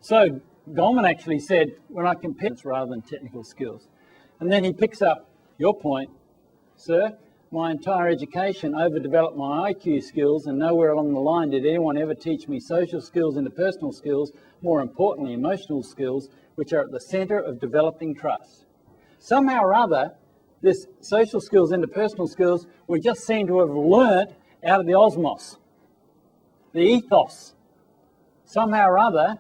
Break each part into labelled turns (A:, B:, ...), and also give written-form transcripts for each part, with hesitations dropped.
A: So Goleman actually said, when I compare rather than technical skills. And then he picks up your point, sir. My entire education overdeveloped my IQ skills, and nowhere along the line did anyone ever teach me social skills, interpersonal skills, more importantly, emotional skills, which are at the centre of developing trust. Somehow or other, this social skills, interpersonal skills, we just seem to have learnt out of the osmos, the ethos. Somehow or other,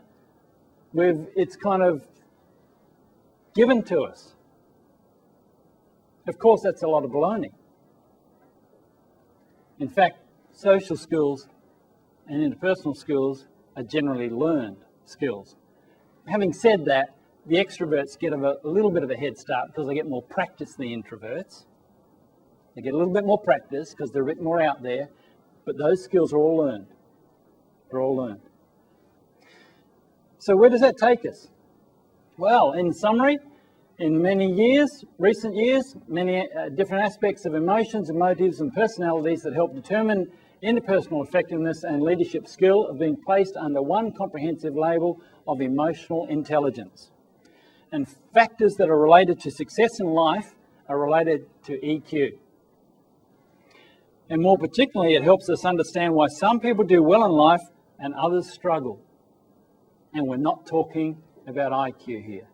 A: it's kind of given to us. Of course, that's a lot of baloney. In fact, social skills and interpersonal skills are generally learned skills. Having said that, the extroverts get a little bit of a head start because they get more practice than the introverts. They get a little bit more practice because they're a bit more out there, but those skills are all learned. They're all learned. So where does that take us? Well, in summary, in recent years, many different aspects of emotions, motives and personalities that help determine interpersonal effectiveness and leadership skill have been placed under one comprehensive label of emotional intelligence. And factors that are related to success in life are related to EQ. And more particularly, it helps us understand why some people do well in life and others struggle. And we're not talking about IQ here.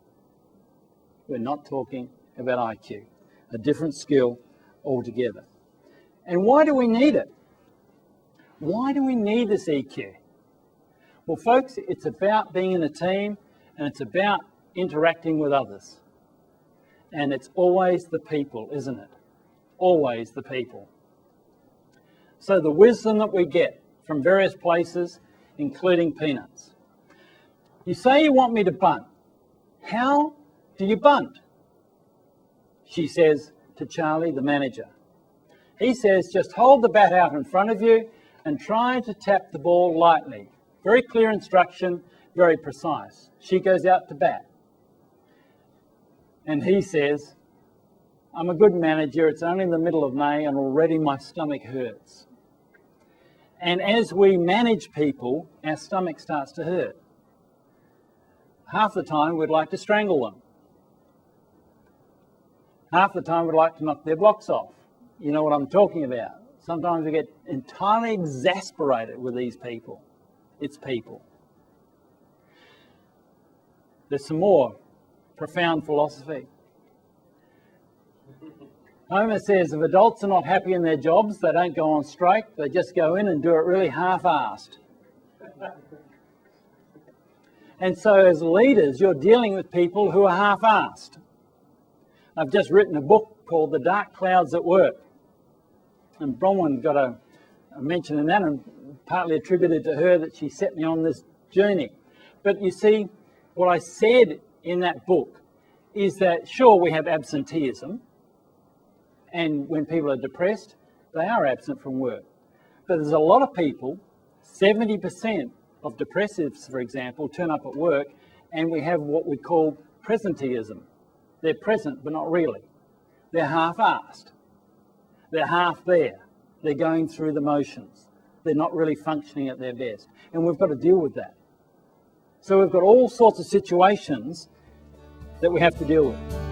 A: We're not talking about IQ, a different skill altogether. And why do we need it? Why do we need this EQ? Well, folks, it's about being in a team and it's about interacting with others. And it's always the people, isn't it? Always the people. So the wisdom that we get from various places, including Peanuts. You say you want me to bunt. How do you bunt? She says to Charlie, the manager. He says, just hold the bat out in front of you and try to tap the ball lightly. Very clear instruction, very precise. She goes out to bat. And he says, I'm a good manager, it's only the middle of May and already my stomach hurts. And as we manage people, our stomach starts to hurt. Half the time we'd like to strangle them. Half the time we'd like to knock their blocks off. You know what I'm talking about. Sometimes we get entirely exasperated with these people. It's people. There's some more profound philosophy. Homer says if adults are not happy in their jobs, they don't go on strike, they just go in and do it really half-assed. And so as leaders, you're dealing with people who are half-assed. I've just written a book called The Dark Clouds at Work. And Bronwyn got a mention in that, and partly attributed to her that she set me on this journey. But you see, what I said in that book is that, sure, we have absenteeism, and when people are depressed, they are absent from work. But there's a lot of people, 70% of depressives, for example, turn up at work, and we have what we call presenteeism. They're present, but not really. They're half-assed. They're half there. They're going through the motions. They're not really functioning at their best. And we've got to deal with that. So we've got all sorts of situations that we have to deal with.